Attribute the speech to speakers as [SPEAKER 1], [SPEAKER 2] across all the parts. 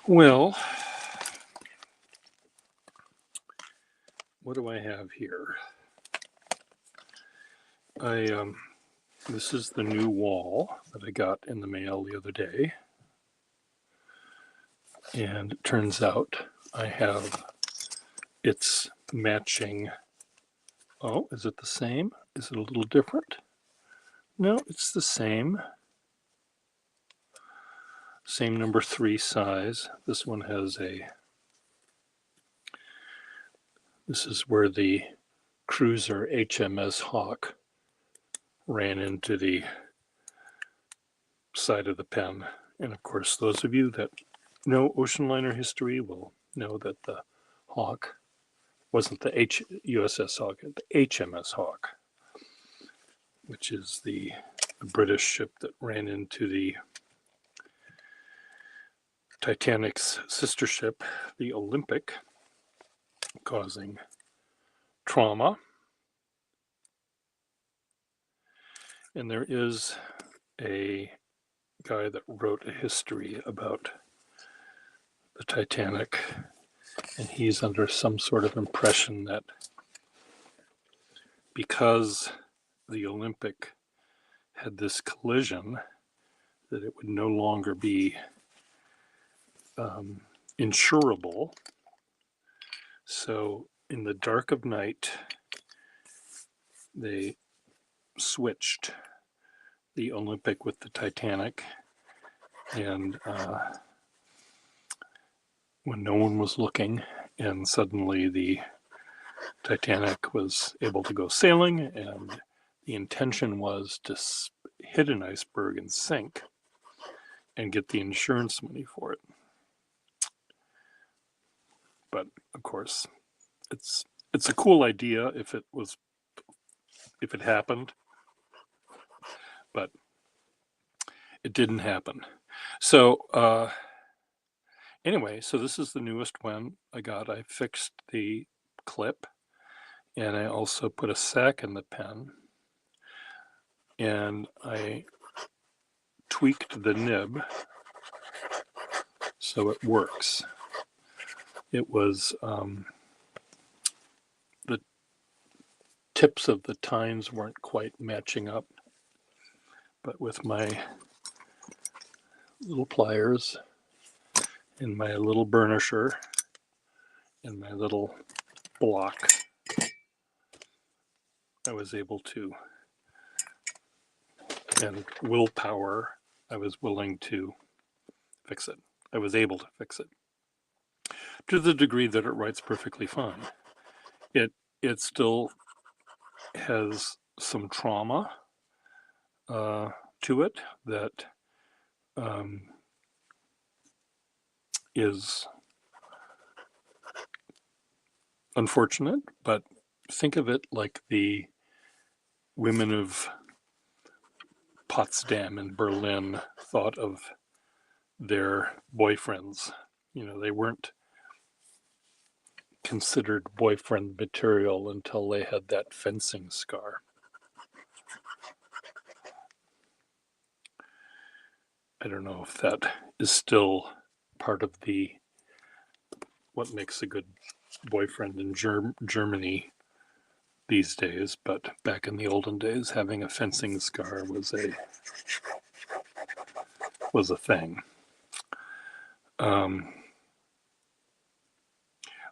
[SPEAKER 1] Well, what do I have here? This is the new Wahl that I got in the mail the other day. And it turns out I have its matching. Oh, is it the same? Is it a little different? No, it's the same. Same number 3 size. This one has this is where the cruiser HMS Hawk ran into the side of the pen. And of course, those of you that know ocean liner history will know that the Hawk wasn't the USS Hawk, the HMS Hawk, which is the British ship that ran into the Titanic's sister ship, the Olympic, causing trauma. And there is a guy that wrote a history about the Titanic, and he's under some sort of impression that because the Olympic had this collision, that it would no longer be insurable. So in the dark of night, they switched the Olympic with the Titanic, and when no one was looking, and suddenly the Titanic was able to go sailing, and the intention was to hit an iceberg and sink and get the insurance money for it. But of course, it's a cool idea if it happened, but it didn't happen. So anyway, so this is the newest one I got. I fixed the clip, and I also put a sack in the pen, and I tweaked the nib so it works. It was the tips of the tines weren't quite matching up, but with my little pliers and my little burnisher and my little block, I was able to, and willpower, I was willing to fix it. I was able to fix it to the degree that it writes perfectly fine. It still has some trauma to it that is unfortunate, but think of it like the women of Potsdam and Berlin thought of their boyfriends. You know, they weren't considered boyfriend material until they had that fencing scar. I don't know if that is still part of the what makes a good boyfriend in Germany these days, but back in the olden days, having a fencing scar was a thing.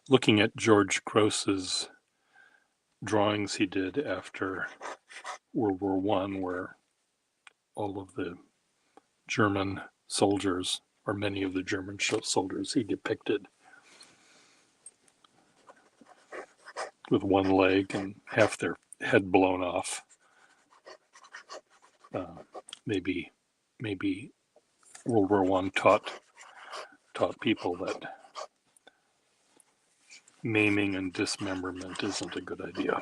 [SPEAKER 1] Looking at George Gross's drawings he did after World War I, where all of the German soldiers, or many of the German soldiers he depicted with one leg and half their head blown off. Maybe World War I taught people that maiming and dismemberment isn't a good idea.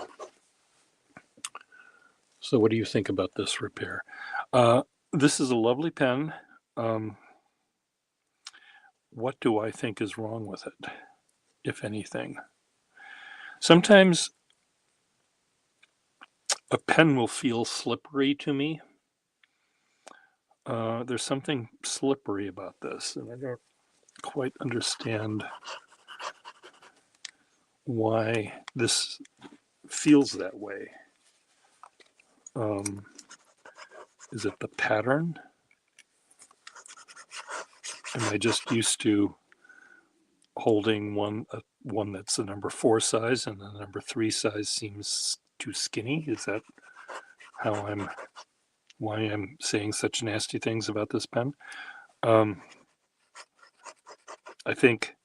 [SPEAKER 1] So what do you think about this repair? This is a lovely pen. What do I think is wrong with it, if anything? Sometimes a pen will feel slippery to me. There's something slippery about this, and I don't quite understand why this feels that way. Is it the pattern? Am I just used to holding one that's the number 4 size, and the number 3 size seems too skinny? Is that why I'm saying such nasty things about this pen? I think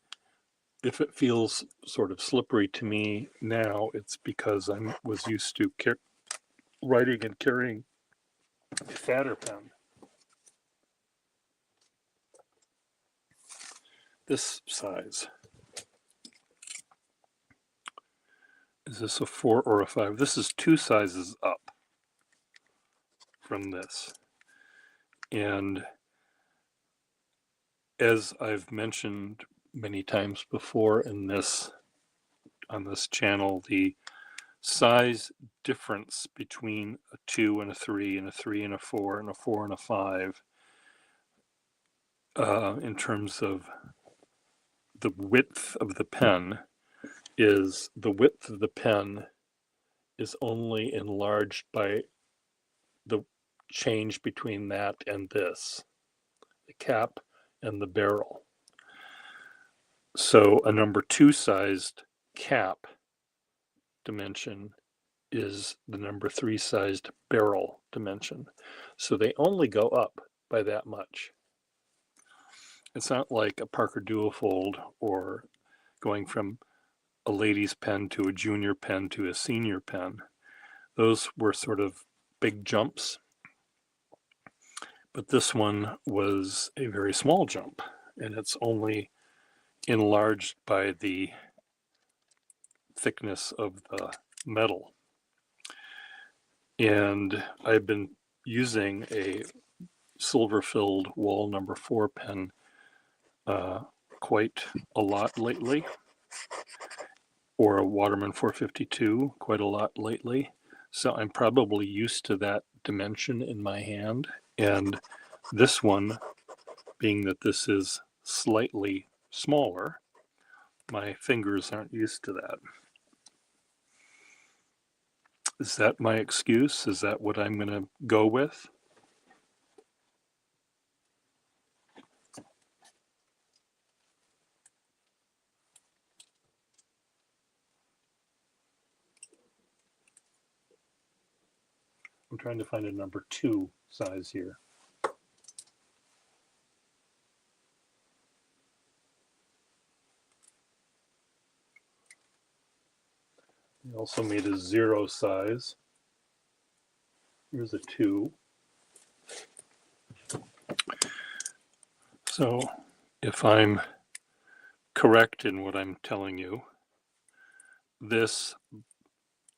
[SPEAKER 1] if it feels sort of slippery to me now, it's because I was used to writing and carrying a fatter pen. This size. Is this a 4 or a 5? This is 2 sizes up from this. And as I've mentioned many times before on this channel, the size difference between a 2 and a 3 and a 3 and a 4 and a 4 and a 5 in terms of the width of the pen is the width of the pen is only enlarged by the change between that and this, the cap and the barrel. So a number 2 sized cap dimension is the number 3 sized barrel dimension. So they only go up by that much. It's not like a Parker Duofold or going from a lady's pen to a junior pen to a senior pen. Those were sort of big jumps. But this one was a very small jump, and it's only enlarged by the thickness of the metal. And I've been using a silver-filled Wahl number 4 pen quite a lot lately, or a Waterman 452 quite a lot lately. So I'm probably used to that dimension in my hand. And this one, being that this is slightly smaller, my fingers aren't used to that. Is that my excuse? Is that what I'm going to go with? I'm trying to find a number 2 size here. They also made a 0 size. Here's a 2. So if I'm correct in what I'm telling you, this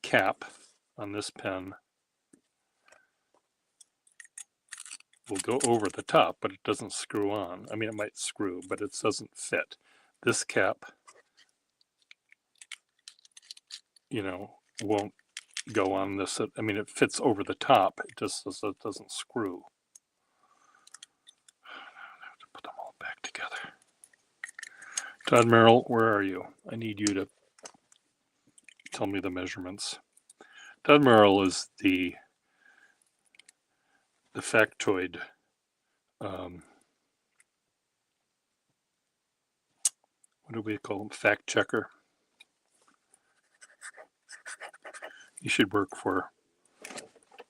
[SPEAKER 1] cap on this pen will go over the top, but it doesn't screw on. I mean, it might screw, but it doesn't fit. This cap, won't go on this. I mean, it fits over the top. It just doesn't screw. I have to put them all back together. Todd Merrill, where are you? I need you to tell me the measurements. Todd Merrill is the factoid what do we call him? Fact checker. You should work for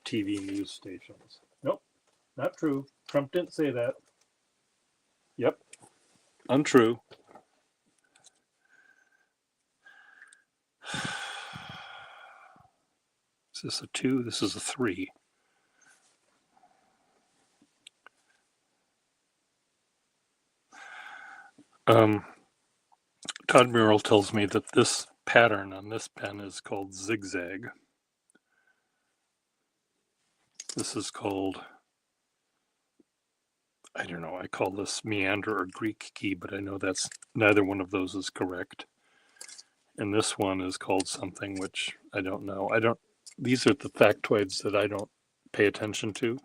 [SPEAKER 1] TV news stations. Nope, not true. Trump didn't say that. Yep, untrue. Is this a 2? This is a 3. Todd Merrill tells me that this pattern on this pen is called zigzag. This is called, I don't know, I call this meander or Greek key, but I know that's neither one of those is correct. And this one is called something which I don't know. These are the factoids that I don't pay attention to.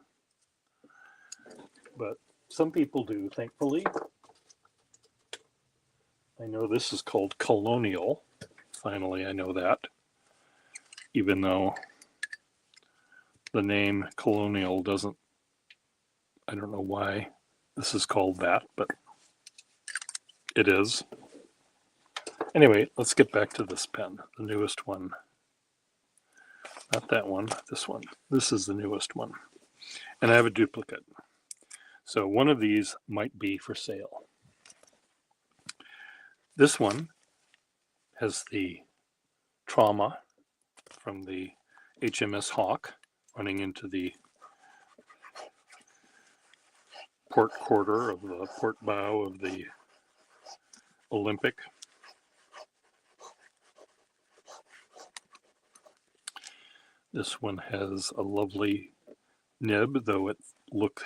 [SPEAKER 1] But some people do, thankfully. I know this is called Colonial. Finally, I know that. Even though the name Colonial doesn't, I don't know why this is called that, but it is. Anyway, let's get back to this pen, the newest one. Not that one, this one. This is the newest one. And I have a duplicate. So one of these might be for sale. This one has the trauma from the HMS Hawk running into the port quarter of the port bow of the Olympic. This one has a lovely nib, though it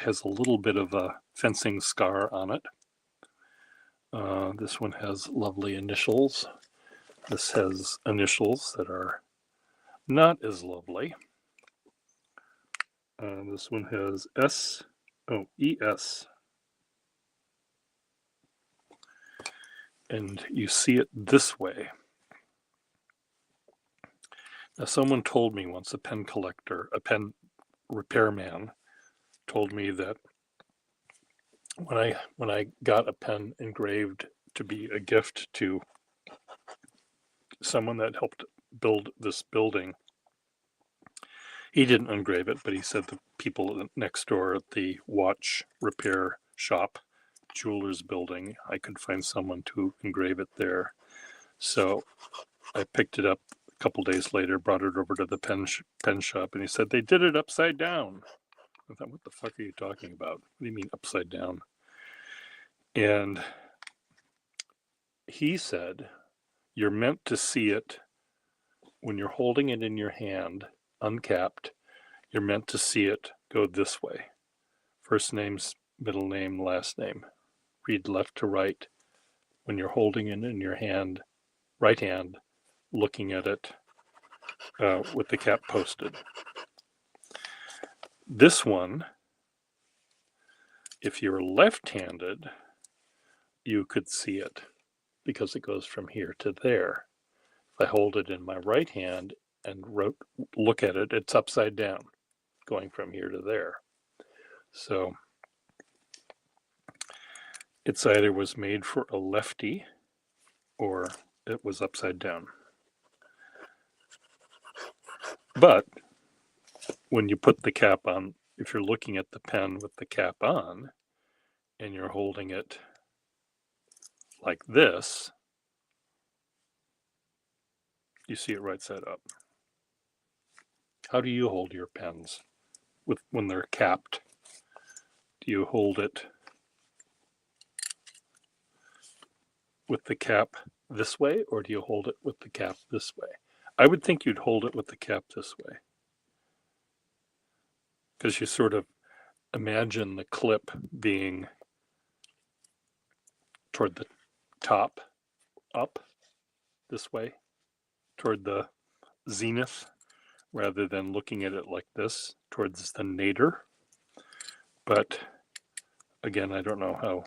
[SPEAKER 1] has a little bit of a fencing scar on it. This one has lovely initials. This has initials that are not as lovely. This one has ES. And you see it this way. Now, someone told me once, a pen collector, a pen repairman, told me that when I got a pen engraved to be a gift to someone that helped build this building, he didn't engrave it, but he said the people next door at the watch repair shop, jeweler's building, I could find someone to engrave it there. So I picked it up a couple days later, brought it over to the pen shop, and he said they did it upside down. I thought, what the fuck are you talking about? What do you mean upside down? And he said, you're meant to see it when you're holding it in your hand, uncapped. You're meant to see it go this way. First name, middle name, last name. Read left to right when you're holding it in your hand, right hand, looking at it with the cap posted. This one, if you're left-handed, you could see it because it goes from here to there. If I hold it in my right hand and look at it, it's upside down, going from here to there. So it's either was made for a lefty or it was upside down. But when you put the cap on, if you're looking at the pen with the cap on and you're holding it like this, you see it right side up. How do you hold your pens when they're capped? Do you hold it with the cap this way, or do you hold it with the cap this way? I would think you'd hold it with the cap this way, because you sort of imagine the clip being toward the top, up this way, toward the zenith, rather than looking at it like this towards the nadir. But again, I don't know how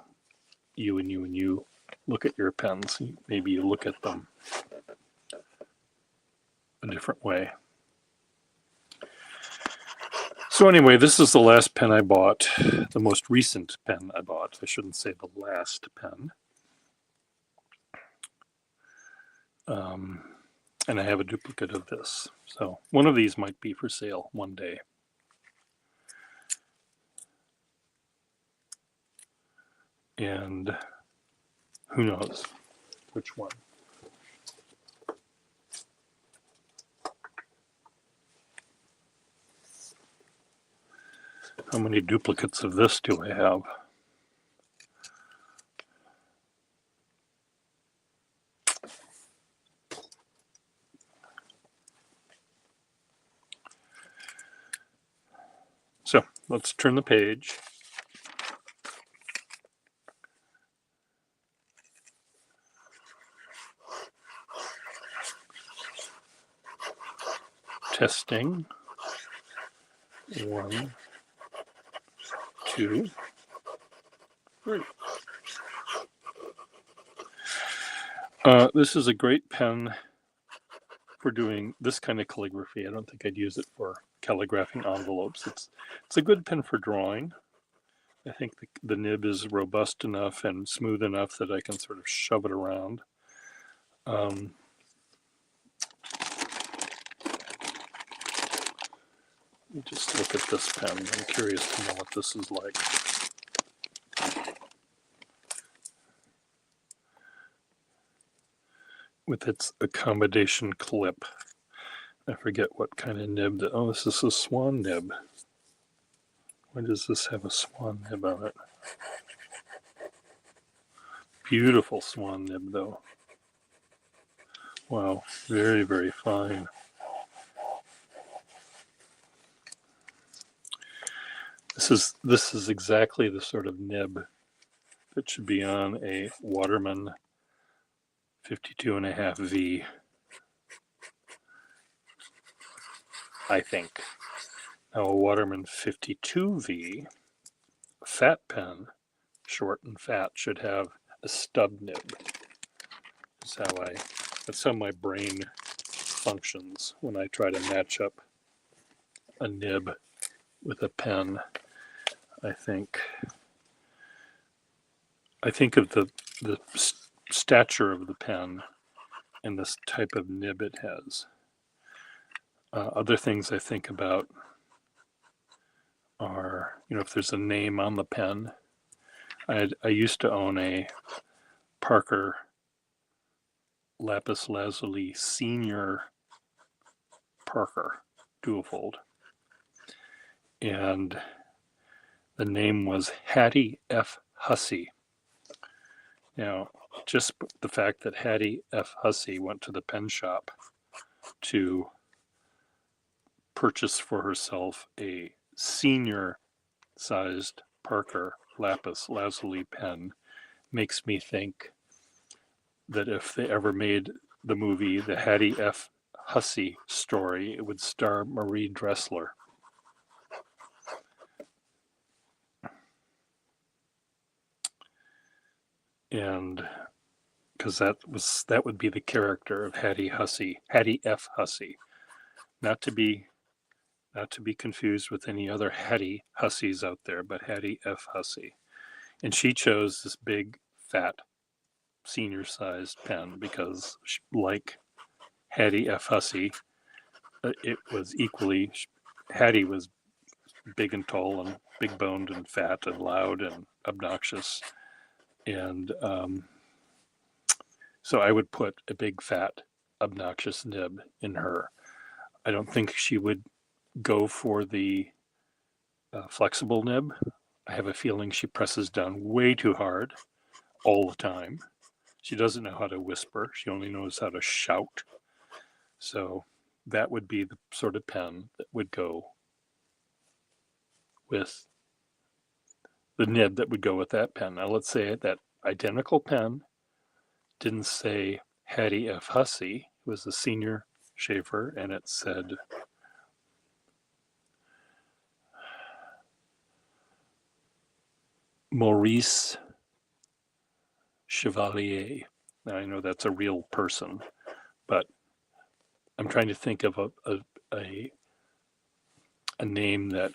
[SPEAKER 1] you look at your pens. Maybe you look at them a different way. So anyway, this is the last pen I bought, the most recent pen I bought. I shouldn't say the last pen. And I have a duplicate of this. So one of these might be for sale one day. And who knows which one. How many duplicates of this do I have? So let's turn the page. Testing. 1, 2, 3. This is a great pen for doing this kind of calligraphy. I don't think I'd use it for calligraphing envelopes. It's a good pen for drawing. I think the nib is robust enough and smooth enough that I can sort of shove it around. Let me just look at this pen. I'm curious to know what this is like. With its accommodation clip. I forget what kind of nib. Oh, this is a swan nib. Why does this have a swan nib on it? Beautiful swan nib, though. Wow, very, very fine. This is exactly the sort of nib that should be on a Waterman 52.5V, I think. Now a Waterman 52V fat pen, short and fat, should have a stub nib. That's how my brain functions when I try to match up a nib with a pen. I think of the stature of the pen and this type of nib it has. Other things I think about are, if there's a name on the pen. I used to own a Parker lapis lazuli senior Parker dual-fold, and the name was Hattie F. Hussey. Now, just the fact that Hattie F. Hussey went to the pen shop to purchase for herself a senior sized Parker lapis lazuli pen makes me think that if they ever made the movie The Hattie F. Hussey Story, it would star Marie Dressler. And because that would be the character of Hattie F. Hussey, not to be confused with any other Hattie Husseys out there, but Hattie F. Hussey. And she chose this big, fat, senior-sized pen because, like Hattie F. Hussey, it was equally, Hattie was big and tall and big-boned and fat and loud and obnoxious. And so I would put a big, fat, obnoxious nib in her. I don't think she would go for the flexible nib. I have a feeling she presses down way too hard all the time. She doesn't know how to whisper. She only knows how to shout. So that would be the sort of pen that would go with the nib that would go with that pen. Now let's say that identical pen didn't say Hattie F. Hussey. It was the senior Schaefer, and it said Maurice Chevalier. Now I know that's a real person, but I'm trying to think of a name that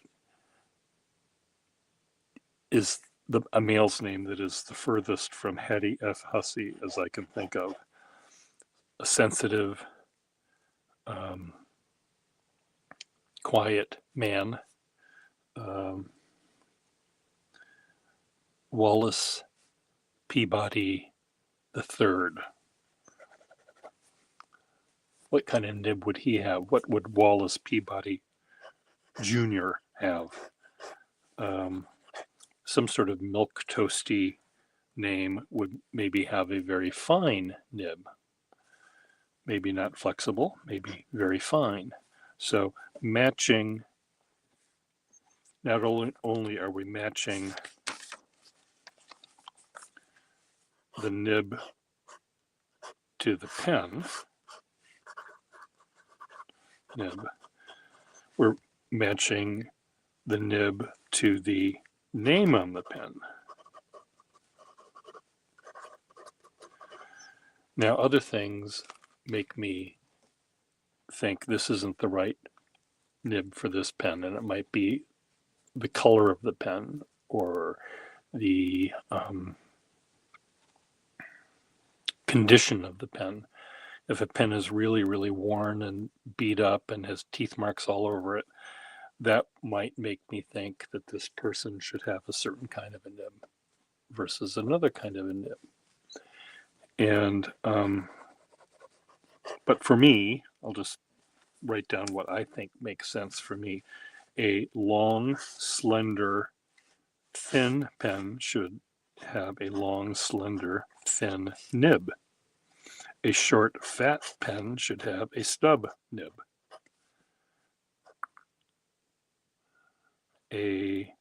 [SPEAKER 1] is a male's name that is the furthest from Hattie F. Hussey as I can think of. A sensitive, quiet man. Wallace Peabody III. What kind of nib would he have? What would Wallace Peabody Jr. have? Some sort of milk toasty name would maybe have a very fine nib. Maybe not flexible, maybe very fine. So matching, not only are we matching the nib to the pen, we're matching the nib to the name on the pen. Now, other things make me think this isn't the right nib for this pen, and it might be the color of the pen or the condition of the pen. If a pen is really, really worn and beat up and has teeth marks all over it, that might make me think that this person should have a certain kind of a nib versus another kind of a nib. And, but for me, I'll just write down what I think makes sense for me. A long, slender, thin pen should have a long, slender, thin nib. A short, fat pen should have a stub nib. A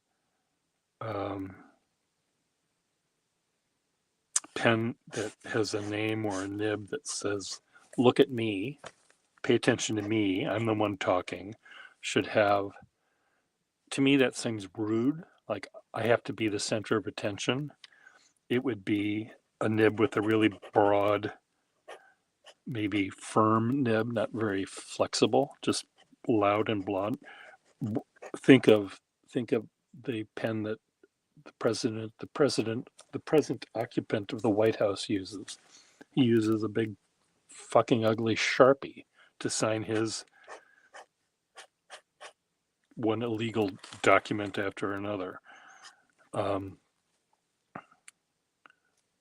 [SPEAKER 1] pen that has a name or a nib that says, look at me, pay attention to me, I'm the one talking, should have, to me, that seems rude. Like I have to be the center of attention. It would be a nib with a really broad, maybe firm nib, not very flexible, just loud and blunt. Think of the pen that the present occupant of the White House uses. He uses a big fucking ugly Sharpie to sign his one illegal document after another.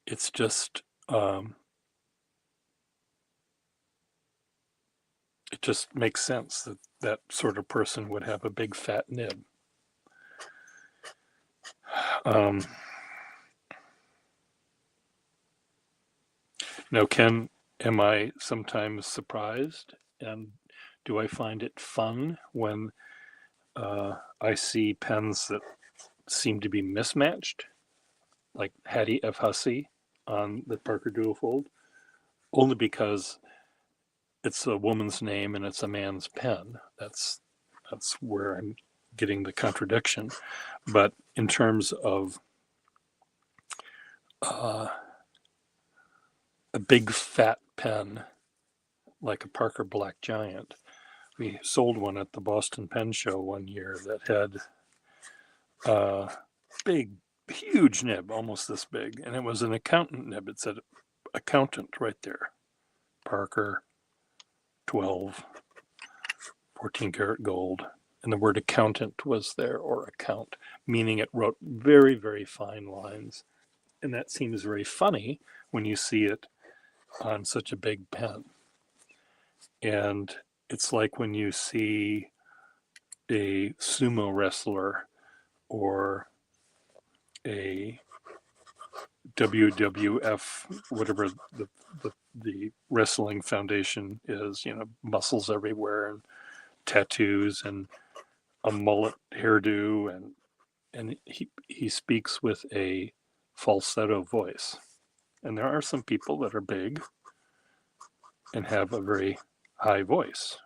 [SPEAKER 1] It's just it just makes sense that that sort of person would have a big fat nib. Now, am I sometimes surprised? And do I find it fun when I see pens that seem to be mismatched, like Hattie F. Hussey on the Parker Duofold, only because it's a woman's name and it's a man's pen. That's where I'm getting the contradiction. But in terms of a big fat pen like a Parker Black Giant, we sold one at the Boston Pen Show one year that had a big, huge nib, almost this big, and it was an accountant nib. It said accountant right there. Parker 12, 14 karat gold. And the word accountant was there, or account, meaning it wrote very, very fine lines. And that seems very funny when you see it on such a big pen. And it's like when you see a sumo wrestler or a WWF, whatever the wrestling foundation is, muscles everywhere and tattoos and a mullet hairdo, and he speaks with a falsetto voice. And there are some people that are big and have a very high voice.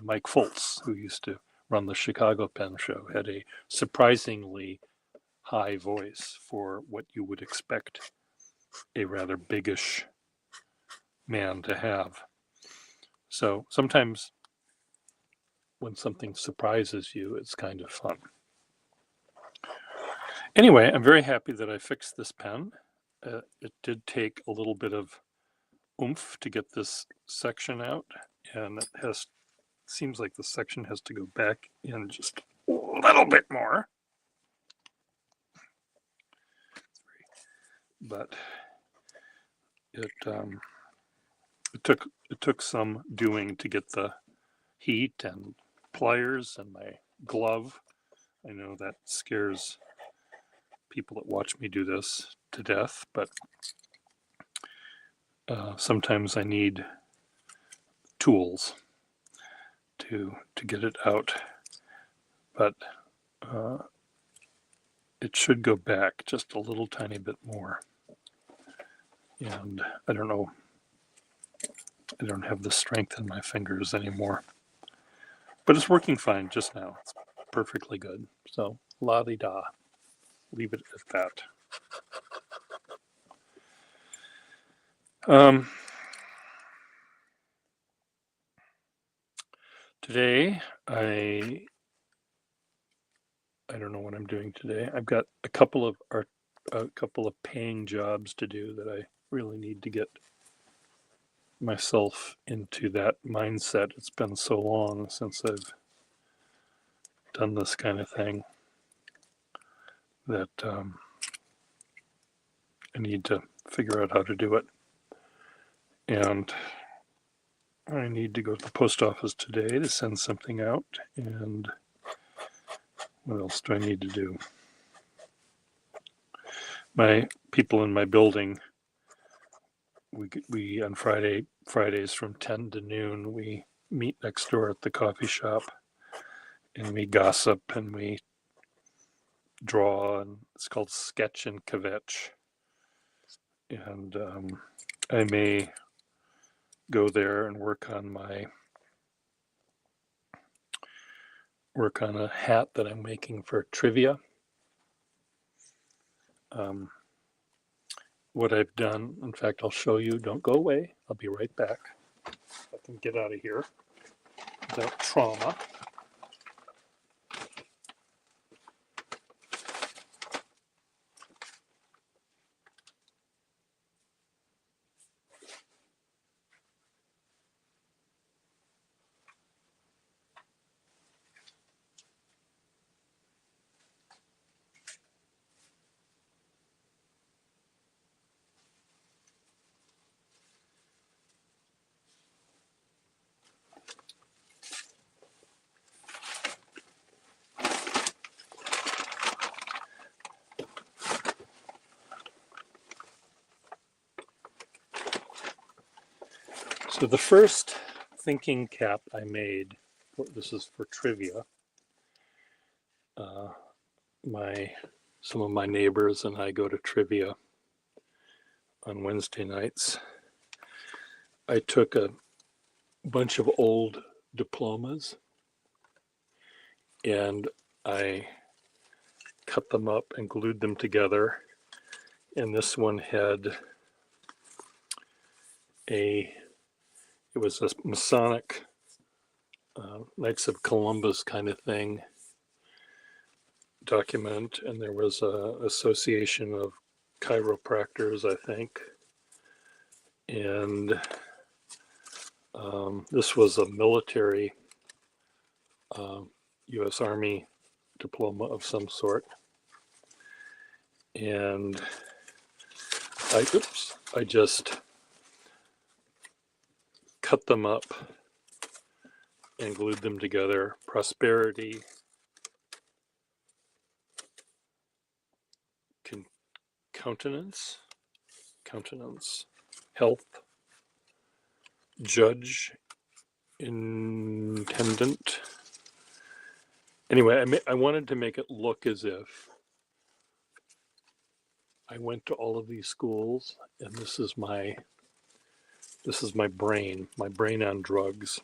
[SPEAKER 1] Mike Foltz, who used to run the Chicago Pen Show, had a surprisingly high voice for what you would expect a rather biggish man to have. So sometimes when something surprises you, it's kind of fun. Anyway, I'm very happy that I fixed this pen. It did take a little bit of oomph to get this section out, and it seems like the section has to go back in just a little bit more. But it took some doing to get the heat and pliers and my glove. I know that scares people that watch me do this to death, but sometimes I need tools to get it out. But it should go back just a little tiny bit more. And I don't know, I don't have the strength in my fingers anymore. But it's working fine just now. It's perfectly good. So, la-di-da. Leave it at that. Today, I don't know what I'm doing today. I've got a couple of paying jobs to do that I really need to get myself into that mindset. It's been so long since I've done this kind of thing that I need to figure out how to do it. And I need to go to the post office today to send something out. And what else do I need to do? My people in my building, we on Fridays from 10 to noon, we meet next door at the coffee shop and we gossip and we draw, and it's called Sketch and Kvetch. And I may go there and work on a hat that I'm making for trivia. What I've done, in fact, I'll show you. Don't go away. I'll be right back. I can get out of here without trauma. So the first thinking cap I made, this is for trivia. Some of my neighbors and I go to trivia on Wednesday nights. I took a bunch of old diplomas and I cut them up and glued them together. And this one had it was a Masonic Knights of Columbus kind of thing document, and there was a association of chiropractors, I think, and this was a military U.S. Army diploma of some sort, and I just cut them up and glued them together. Prosperity, countenance, health, judge, intendant. Anyway, I wanted to make it look as if I went to all of these schools, and this is my brain on drugs.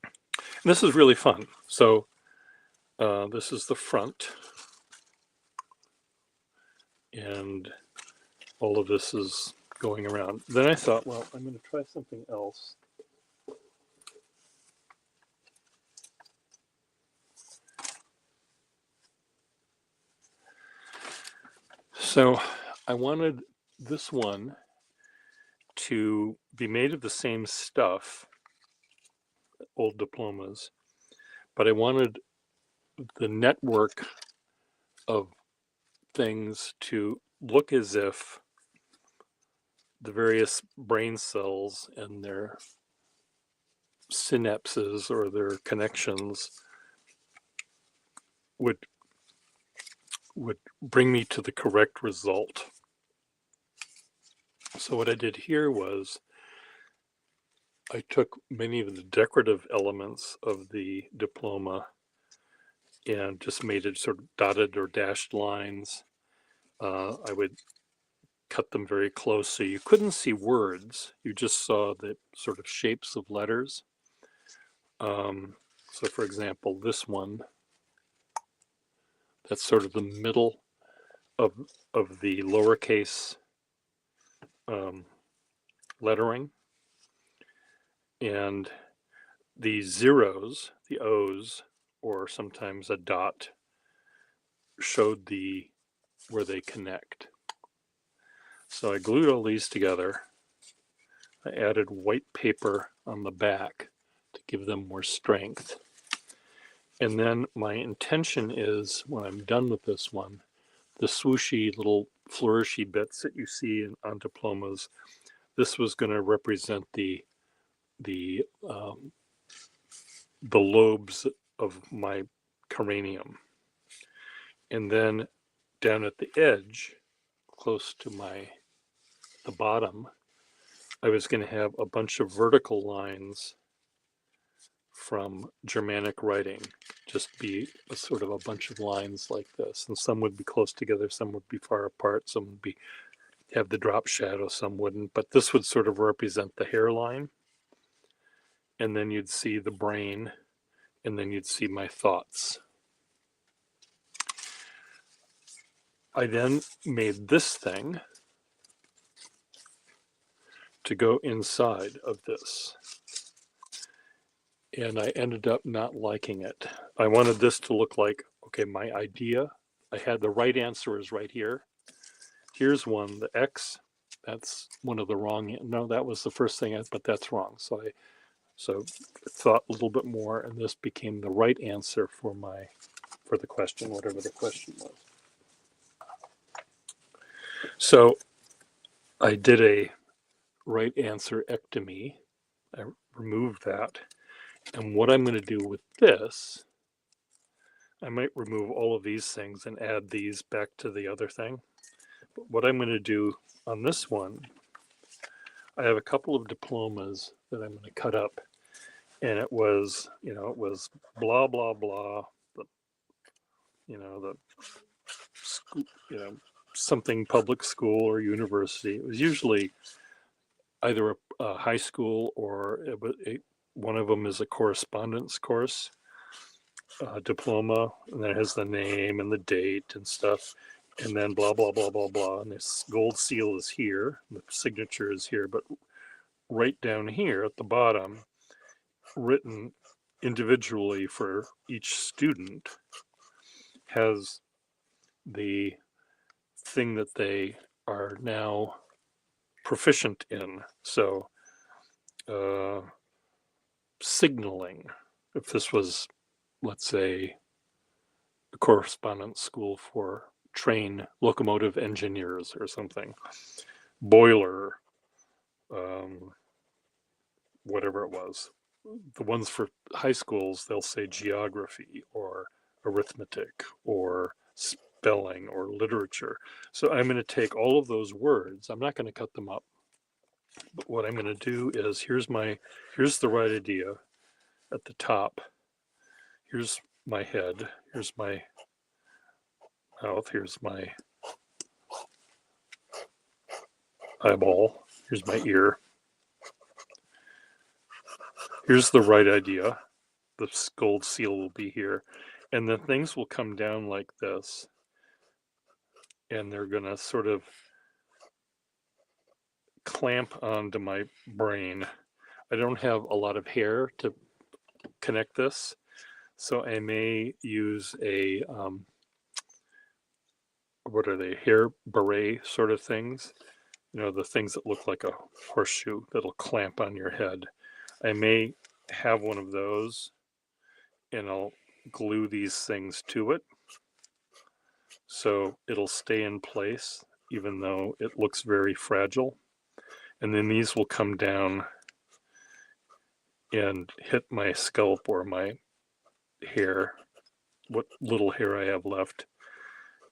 [SPEAKER 1] And this is really fun. So this is the front, and all of this is going around. Then I thought, well, I'm going to try something else. So I wanted this one to be made of the same stuff, old diplomas, but I wanted the network of things to look as if the various brain cells and their synapses or their connections would bring me to the correct result. So what I did here was I took many of the decorative elements of the diploma and just made it sort of dotted or dashed lines. I would cut them very close so you couldn't see words. You just saw the sort of shapes of letters. So for example, this one, that's sort of the middle of the lowercase lettering. And the zeros, the O's, or sometimes a dot, showed where they connect. So I glued all these together. I added white paper on the back to give them more strength. And then my intention is, when I'm done with this one, the swooshy little flourishy bits that you see on diplomas, this was going to represent the lobes of my cranium. And then down at the edge, close to the bottom, I was going to have a bunch of vertical lines from Germanic writing, just be a sort of a bunch of lines like this, and some would be close together, some would be far apart, some would have the drop shadow, some wouldn't, but this would sort of represent the hairline, and then you'd see the brain, and then you'd see my thoughts. I then made this thing to go inside of this, and I ended up not liking it. I wanted this to look like, okay, my idea, I had the right answer is right here. Here's one, the X, that's one of the wrong, no, that was the first thing, but that's wrong. So I thought a little bit more, and this became the right answer for the question, whatever the question was. So I did a right answer ectomy. I removed that. And what I'm going to do with this, I might remove all of these things and add these back to the other thing. But what I'm going to do on this one, I have a couple of diplomas that I'm going to cut up. And it was, it was blah, blah, blah, the school, something public school or university. It was usually either a high school or one of them is a correspondence course, diploma, and then it has the name and the date and stuff, and then blah, blah, blah, blah, blah. And this gold seal is here, the signature is here, but right down here at the bottom, written individually for each student, has the thing that they are now proficient in. So signaling, if this was, let's say, a correspondence school for train locomotive engineers or something, boiler, whatever it was. The ones for high schools, they'll say geography or arithmetic or spelling or literature. So I'm going to take all of those words. I'm not going to cut them up. But what I'm going to do is here's the right idea at the top. Here's my head. Here's my mouth. Here's my eyeball. Here's my ear. Here's the right idea. The gold seal will be here. And then things will come down like this. And they're going to sort of clamp onto my brain. I don't have a lot of hair to connect this. So I may use a, what are they, hair beret sort of things. The things that look like a horseshoe that'll clamp on your head. I may have one of those, and I'll glue these things to it so it'll stay in place even though it looks very fragile. And then these will come down and hit my scalp or my hair, what little hair I have left.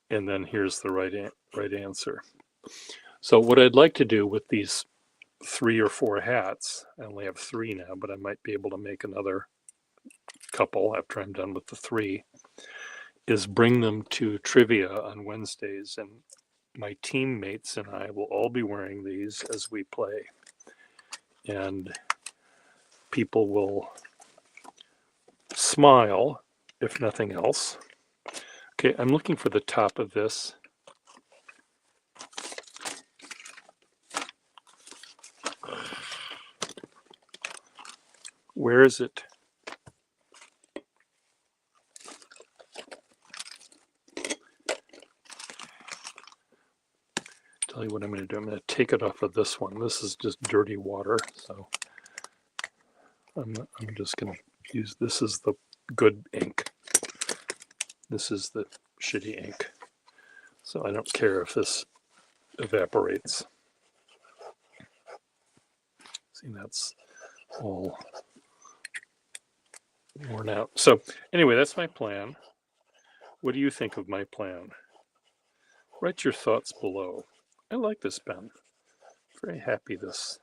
[SPEAKER 1] And then here's the right answer. So what I'd like to do with these 3 or 4 hats, I only have 3 now, but I might be able to make another couple after I'm done with the 3, is bring them to trivia on Wednesdays, and my teammates and I will all be wearing these as we play. And people will smile, if nothing else. Okay, I'm looking for the top of this. Where is it? tell you what I'm going to do. I'm going to take it off of this one. This is just dirty water, so I'm just going to use, this is the good ink. This is the shitty ink. So I don't care if this evaporates. See, that's all worn out. So anyway, that's my plan. What do you think of my plan? Write your thoughts below. I like this pen. Very happy this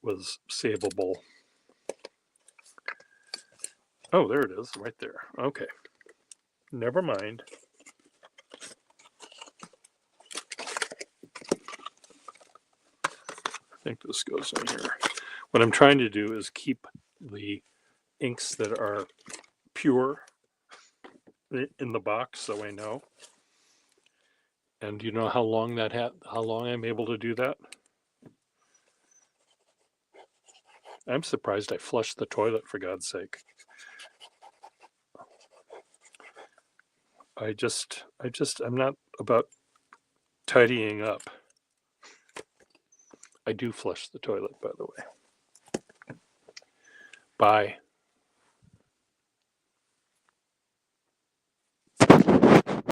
[SPEAKER 1] was savable. Oh, there it is, right there. Okay. Never mind. I think this goes in here. What I'm trying to do is keep the inks that are pure in the box so I know. And do you know how long that how long I'm able to do that? I'm surprised I flushed the toilet, for God's sake. I'm not about tidying up. I do flush the toilet, by the way. Bye.